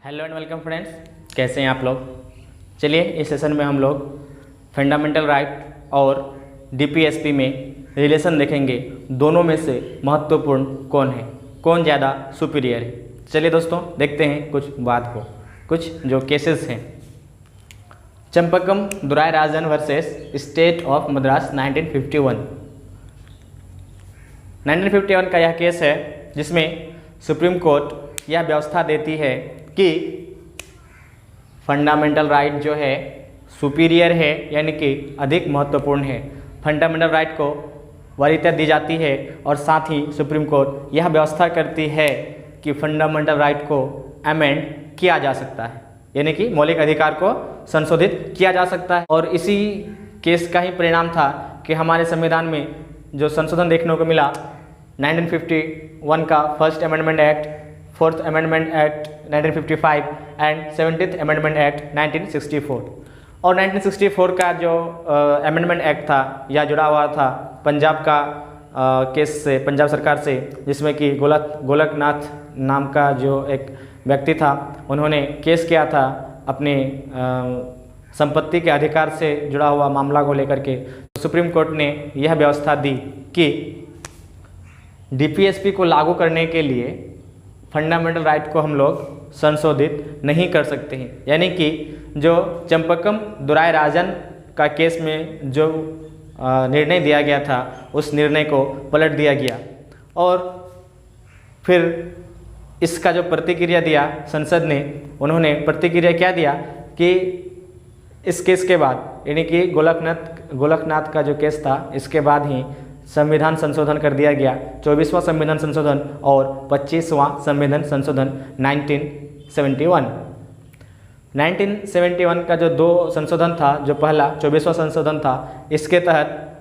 Hello and welcome friends, कैसे हैं आप लोग। चलिए इस सेशन में हम लोग फंडामेंटल राइट और डीपीएसपी में रिलेशन देखेंगे। दोनों में से महत्वपूर्ण कौन है, कौन ज़्यादा सुपीरियर है। चलिए दोस्तों देखते हैं कुछ बात को, कुछ जो केसेस हैं। चंपकम दुराई राजन वर्सेस स्टेट ऑफ मद्रास 1951 का यह केस है जिसमें सुप्रीम कोर्ट यह व्यवस्था देती है कि फंडामेंटल राइट जो है सुपीरियर है, यानी कि अधिक महत्वपूर्ण है। फंडामेंटल राइट को वरीयता दी जाती है और साथ ही सुप्रीम कोर्ट यह व्यवस्था करती है कि फंडामेंटल राइट को अमेंड किया जा सकता है, यानी कि मौलिक अधिकार को संशोधित किया जा सकता है। और इसी केस का ही परिणाम था कि हमारे संविधान में जो संशोधन देखने को मिला 1951 का first amendment act, fourth amendment act 1955 and 70th amendment act 1964। और 1964 का जो अमेंडमेंट एक्ट था यह जुड़ा हुआ था पंजाब का केस से, पंजाब सरकार से, जिसमें कि गोलकनाथ नाम का जो एक व्यक्ति था, उन्होंने केस किया था अपने संपत्ति के अधिकार से जुड़ा हुआ मामला को लेकर के। सुप्रीम कोर्ट ने यह व्यवस्था दी कि डीपीएसपी को लागू करने के लिए फंडामेंटल राइट को हम लोग संशोधित नहीं कर सकते हैं, यानी कि जो चंपकम दुराई राजन का केस में जो निर्णय दिया गया था उस निर्णय को पलट दिया गया। और फिर इसका जो प्रतिक्रिया दिया संसद ने, उन्होंने प्रतिक्रिया क्या दिया कि इस केस के बाद, यानी कि गोलकनाथ का जो केस था, इसके बाद ही संविधान संशोधन कर दिया गया। 24वां संविधान संशोधन और 25वां संविधान संशोधन 1971 का जो दो संशोधन था, जो पहला 24वां संशोधन था, इसके तहत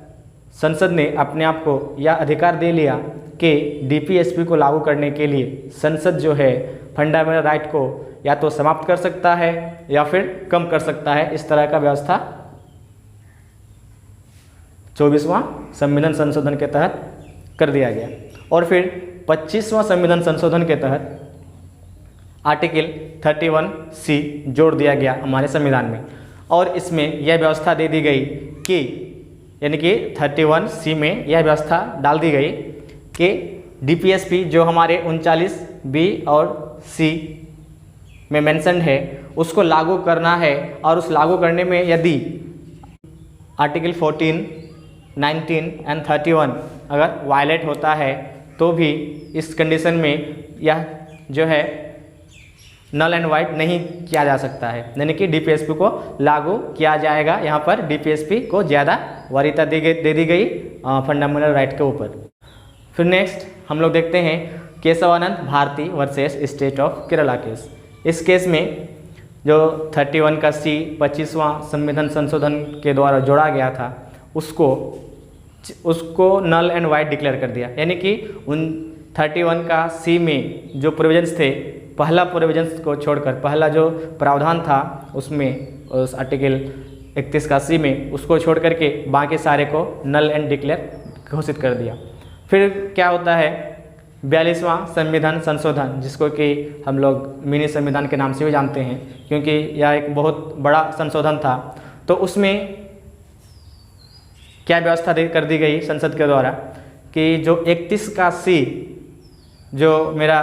संसद ने अपने आप को यह अधिकार दे लिया कि डीपीएसपी को लागू करने के लिए संसद जो है फंडामेंटल राइट को या तो समाप्त कर सकता है या फिर कम कर सकता है। इस तरह का व्यवस्था 24वां संविधान संशोधन के तहत कर दिया गया। और फिर 25वां संविधान संशोधन के तहत आर्टिकल 31C जोड़ दिया गया हमारे संविधान में, और इसमें यह व्यवस्था दे दी गई कि, यानी कि 31C में यह व्यवस्था डाल दी गई कि डीपीएसपी जो हमारे 39B और C में मेंशन है उसको लागू करना है, और उस लागू करने में यदि आर्टिकल 14, 19 एंड 31 अगर वायलेट होता है तो भी इस कंडीशन में यह जो है नल एंड वाइड नहीं किया जा सकता है, यानी कि डीपीएसपी को लागू किया जाएगा। यहाँ पर डीपीएसपी को ज़्यादा वरीयता दे दी गई फंडामेंटल राइट के ऊपर। फिर नेक्स्ट हम लोग देखते हैं Keshavananda Bharati versus state of Kerala case. इस केस में जो 31 का C 25वां संविधान संशोधन के द्वारा जोड़ा गया था उसको नल एंड वाइड डिक्लेयर कर दिया, यानी कि उन 31 का C में जो प्रोविजंस थे, पहला प्रोविजंस को छोड़कर, पहला जो प्रावधान था उसमें, उस आर्टिकल 31 का C में, उसको छोड़ करके बाकी सारे को नल एंड डिक्लेयर घोषित कर दिया। फिर क्या होता है 42वां संविधान संशोधन, जिसको कि हम लोग मिनी संविधान के नाम से भी जानते हैं, क्योंकि यह एक बहुत बड़ा संशोधन था। तो उसमें क्या व्यवस्था कर दी गई संसद के द्वारा कि जो 31 का C जो मेरा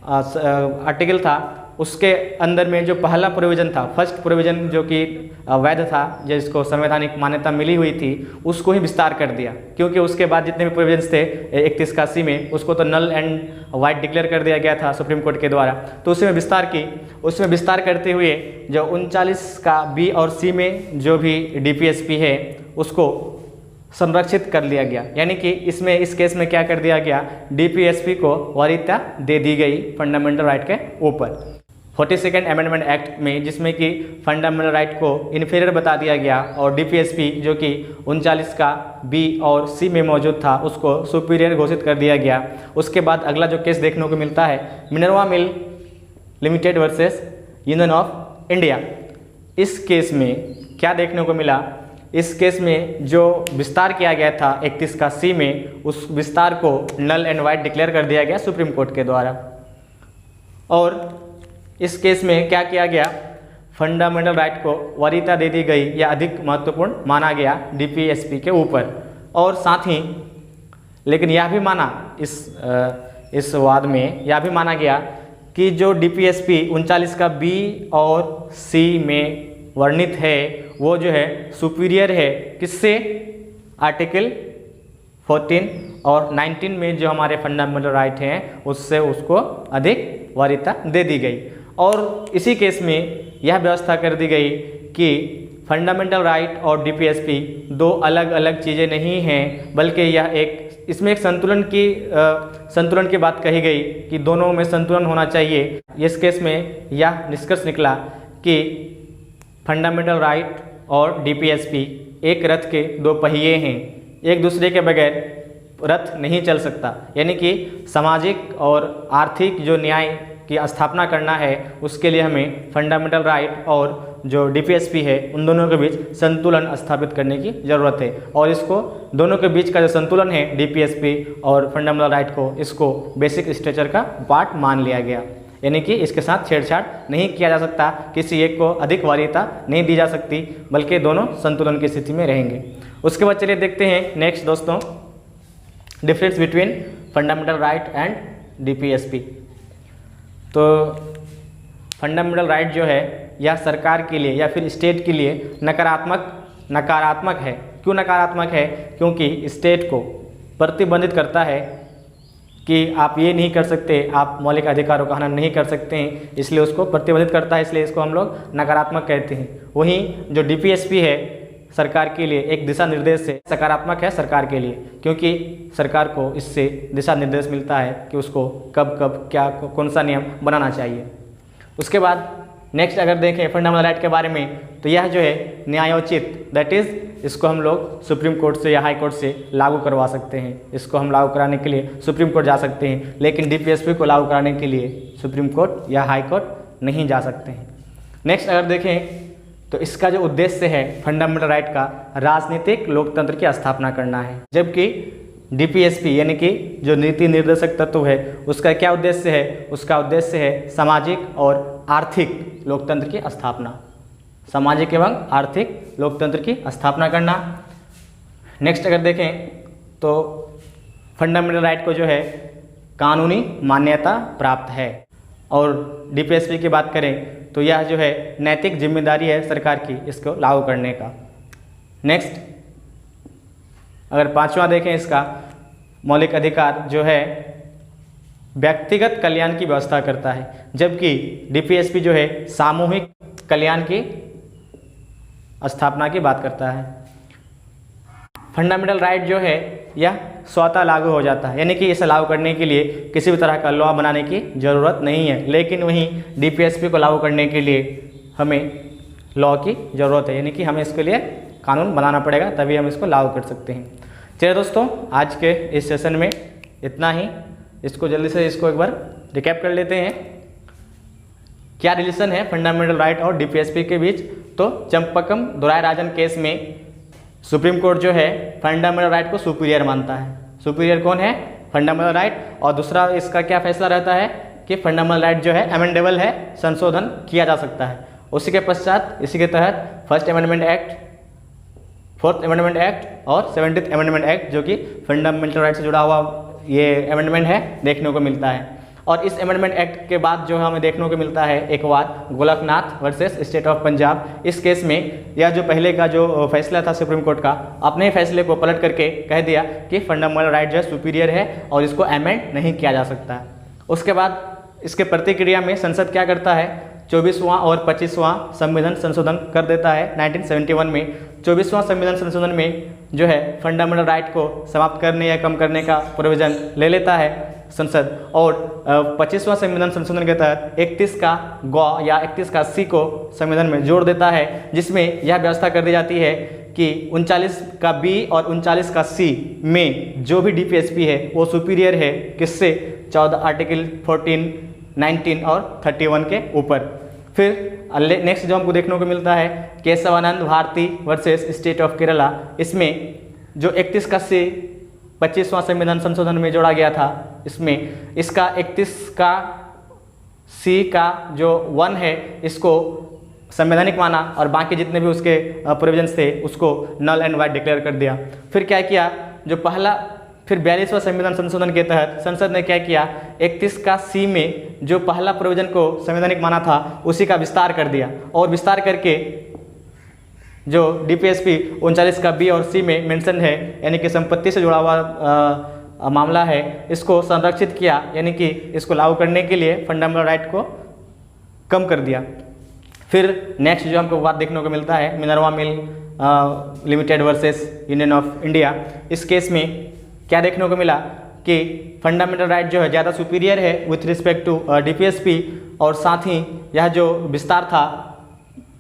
आर्टिकल था, उसके अंदर में जो पहला प्रोविज़न था, फर्स्ट प्रोविज़न जो कि वैध था, जिसको संवैधानिक मान्यता मिली हुई थी, उसको ही विस्तार कर दिया, क्योंकि उसके बाद जितने भी प्रोविजंस थे 31 का C में, उसको तो नल एंड वाइड डिक्लेयर कर दिया गया था सुप्रीम कोर्ट के द्वारा। तो उसमें विस्तार की, उसमें विस्तार करते हुए जो 39 का B और C में जो भी डीपीएसपी है उसको संरक्षित कर लिया गया, यानी कि इसमें, इस केस में क्या कर दिया गया, डीपीएसपी को वरीयता दे दी गई फंडामेंटल राइट के ऊपर। 42nd अमेंडमेंट एक्ट में, जिसमें कि फंडामेंटल राइट को इन्फीरियर बता दिया गया और डीपीएसपी जो कि 39 का B और C में मौजूद था उसको सुपीरियर घोषित कर दिया गया। उसके बाद अगला जो केस देखने को मिलता है Minerva mill limited versus union of India. इस केस में क्या देखने को मिला, इस केस में जो विस्तार किया गया था 31 का C में, उस विस्तार को नल एंड वाइड डिक्लेयर कर दिया गया सुप्रीम कोर्ट के द्वारा। और इस केस में क्या किया गया, फंडामेंटल राइट को वरीयता दे दी गई या अधिक महत्वपूर्ण माना गया डीपीएसपी के ऊपर। और साथ ही लेकिन यह भी माना इस वाद में यह भी माना गया कि जो डीपीएसपी 39 का बी और सी में वर्णित है वो जो है सुपीरियर है किससे, आर्टिकल 14 और 19 में जो हमारे फंडामेंटल राइट हैं उससे उसको अधिक वरीयता दे दी गई। और इसी केस में यह व्यवस्था कर दी गई कि फंडामेंटल राइट और डीपीएसपी दो अलग अलग चीज़ें नहीं हैं, बल्कि यह एक इसमें एक संतुलन की बात कही गई कि दोनों में संतुलन होना चाहिए। इस केस में यह निष्कर्ष निकला कि फंडामेंटल राइट और डीपीएसपी एक रथ के दो पहिए हैं, एक दूसरे के बगैर रथ नहीं चल सकता। यानी कि सामाजिक और आर्थिक जो न्याय की स्थापना करना है उसके लिए हमें फंडामेंटल राइट और जो डीपीएसपी है उन दोनों के बीच संतुलन स्थापित करने की ज़रूरत है। और इसको दोनों के बीच का जो संतुलन है डीपीएसपी और फंडामेंटल राइट को, इसको बेसिक स्ट्रक्चर का पार्ट मान लिया गया। यानी कि इसके साथ छेड़छाड़ नहीं किया जा सकता, किसी एक को अधिक वरीयता नहीं दी जा सकती, बल्कि दोनों संतुलन की स्थिति में रहेंगे। उसके बाद चलिए देखते हैं नेक्स्ट दोस्तों, difference between fundamental right and DPSP. तो फंडामेंटल राइट जो है यह सरकार के लिए या फिर स्टेट के लिए नकारात्मक है। क्यों नकारात्मक है? क्योंकि स्टेट को प्रतिबंधित करता है कि आप ये नहीं कर सकते, आप मौलिक अधिकारों का हनन नहीं कर सकते हैं, इसलिए उसको प्रतिबंधित करता है, इसलिए इसको हम लोग नकारात्मक कहते हैं। वहीं जो डीपीएसपी है सरकार के लिए एक दिशा निर्देश से सकारात्मक है सरकार के लिए, क्योंकि सरकार को इससे दिशा निर्देश मिलता है कि उसको कब क्या कौन सा नियम बनाना चाहिए। उसके बाद नेक्स्ट अगर देखें फंडामेंटल राइट के बारे में, तो यह जो है न्यायोचित, दैट इज़ इसको हम लोग सुप्रीम कोर्ट से या हाई कोर्ट से लागू करवा सकते हैं। इसको हम लागू कराने के लिए सुप्रीम कोर्ट जा सकते हैं, लेकिन डीपीएसपी को लागू कराने के लिए सुप्रीम कोर्ट या हाई कोर्ट नहीं जा सकते हैं। नेक्स्ट अगर देखें तो इसका जो उद्देश्य है फंडामेंटल राइट का, राजनीतिक लोकतंत्र की स्थापना करना है, जबकि डीपीएसपी यानी कि जो नीति निर्देशक तत्व है उसका क्या उद्देश्य है? उसका उद्देश्य है सामाजिक और आर्थिक लोकतंत्र की स्थापना, सामाजिक एवं आर्थिक लोकतंत्र की स्थापना करना। नेक्स्ट अगर देखें तो फंडामेंटल राइट को जो है कानूनी मान्यता प्राप्त है। और डीपीएसपी की बात करें तो यह जो है नैतिक जिम्मेदारी है सरकार की इसको लागू करने का। नेक्स्ट अगर पांचवा देखें, इसका मौलिक अधिकार जो है व्यक्तिगत कल्याण की व्यवस्था करता है, जबकि डीपीएसपी जो है सामूहिक कल्याण की स्थापना की बात करता है। फंडामेंटल राइट जो है यह स्वतः लागू हो जाता है, यानी कि इसे लागू करने के लिए किसी भी तरह का लॉ बनाने की ज़रूरत नहीं है, लेकिन वहीं डीपीएसपी को लागू करने के लिए हमें लॉ की ज़रूरत है, यानी कि हमें इसके लिए कानून बनाना पड़ेगा, तभी हम इसको लागू कर सकते हैं। चलिए दोस्तों, आज के इस सेशन में इतना ही। इसको जल्दी से इसको एक बार रिकैप कर लेते हैं। क्या रिलेशन है फंडामेंटल राइट और डीपीएसपी के बीच? तो चंपकम दुरायराजन केस में सुप्रीम कोर्ट जो है फंडामेंटल राइट को सुपीरियर मानता है। सुपीरियर कौन है? Fundamental right. और दूसरा इसका क्या फैसला रहता है कि फंडामेंटल राइट जो है अमेंडेबल है, संशोधन किया जा सकता है। उसी के पश्चात इसी के तहत first amendment act, fourth amendment act और 70th अमेंडमेंट एक्ट, जो कि फंडामेंटल राइट से जुड़ा हुआ ये अमेंडमेंट है, देखने को मिलता है। और इस अमेंडमेंट एक्ट के बाद जो हमें देखने को मिलता है एक वाद, Golaknath versus state of Punjab. इस केस में यह जो पहले का जो फैसला था सुप्रीम कोर्ट का, अपने फैसले को पलट करके कह दिया कि फंडामेंटल राइट जो है सुपीरियर है और इसको अमेंड नहीं किया जा सकता। उसके बाद इसके प्रतिक्रिया में संसद क्या करता है? 24वां और 25वां संविधान संशोधन कर देता है 1971 में। 24वां संविधान संशोधन में जो है फंडामेंटल राइट को समाप्त करने या कम करने का प्रोविजन ले लेता है संसद, और 25वां संविधान संशोधन के तहत 31 का ग या 31 का सी को संविधान में जोड़ देता है, जिसमें यह व्यवस्था कर दी जाती है कि 39 का बी और 39 का सी में जो भी डीपीएसपी है वो सुपीरियर है किससे? 14 आर्टिकल 14, 19 और 31 के ऊपर। फिर नेक्स्ट जो हमको देखने को मिलता है Keshavananda Bharati versus state of Kerala. इसमें जो 31 का सी 25वां संविधान संशोधन में जोड़ा गया था, इसमें इसका 31 का सी का जो 1 है इसको संवैधानिक माना और बाकी जितने भी उसके प्रोविजंस थे उसको नल एंड वाइड डिक्लेयर कर दिया। फिर क्या किया, जो पहला फिर 42वां संविधान संशोधन के तहत संसद ने क्या किया, 31 का सी में जो पहला प्रोविजन को संवैधानिक माना था उसी का विस्तार कर दिया और विस्तार करके जो DPSP 39 का बी और सी में मेंशन है, यानी कि संपत्ति से जुड़ा हुआ मामला है, इसको संरक्षित किया, यानी कि इसको लागू करने के लिए फंडामेंटल राइट को कम कर दिया। फिर नेक्स्ट जो हमको बात देखने को मिलता है Minerva mill limited versus union of India. इस केस में क्या देखने को मिला कि फंडामेंटल राइट जो है ज़्यादा सुपीरियर है विथ रिस्पेक्ट टू DPSP, और साथ ही यह जो विस्तार था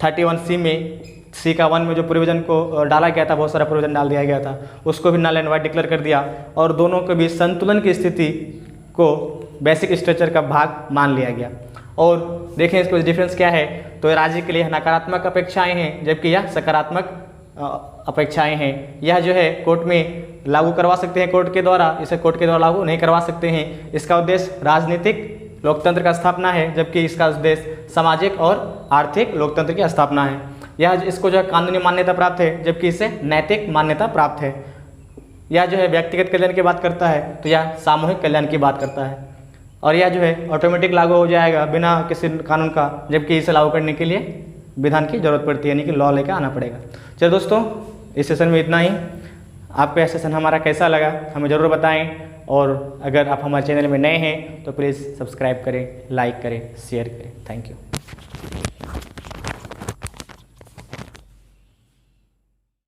31C में सी का 1 में जो प्रोविजन को डाला गया था, बहुत सारा प्रोविजन डाल दिया गया था, उसको भी नल एंड वाइड डिक्लेयर कर दिया और दोनों के बीच संतुलन की स्थिति को बेसिक स्ट्रक्चर का भाग मान लिया गया। और देखें इसको डिफरेंस क्या है, तो राज्य के लिए नकारात्मक अपेक्षाएं हैं जबकि यह सकारात्मक अपेक्षाएं हैं। यह जो है कोर्ट में लागू करवा सकते हैं कोर्ट के द्वारा, इसे कोर्ट के द्वारा लागू नहीं करवा सकते हैं। इसका उद्देश्य राजनीतिक लोकतंत्र का स्थापना है जबकि इसका उद्देश्य सामाजिक और आर्थिक लोकतंत्र की स्थापना है। यह इसको जो है कानूनी मान्यता प्राप्त है जबकि इसे नैतिक मान्यता प्राप्त है। यह जो है व्यक्तिगत कल्याण की बात करता है तो यह सामूहिक कल्याण की बात करता है, और यह जो है ऑटोमेटिक लागू हो जाएगा बिना किसी कानून का, जबकि इसे लागू करने के लिए विधान की जरूरत पड़ती है, यानी कि लॉ लेकर आना पड़ेगा। चलो दोस्तों, इस सेशन में इतना ही। आपको यह सेशन हमारा कैसा लगा हमें ज़रूर बताएं, और अगर आप हमारे चैनल में नए हैं तो प्लीज़ सब्सक्राइब करें, लाइक करें, शेयर करें। Thank you.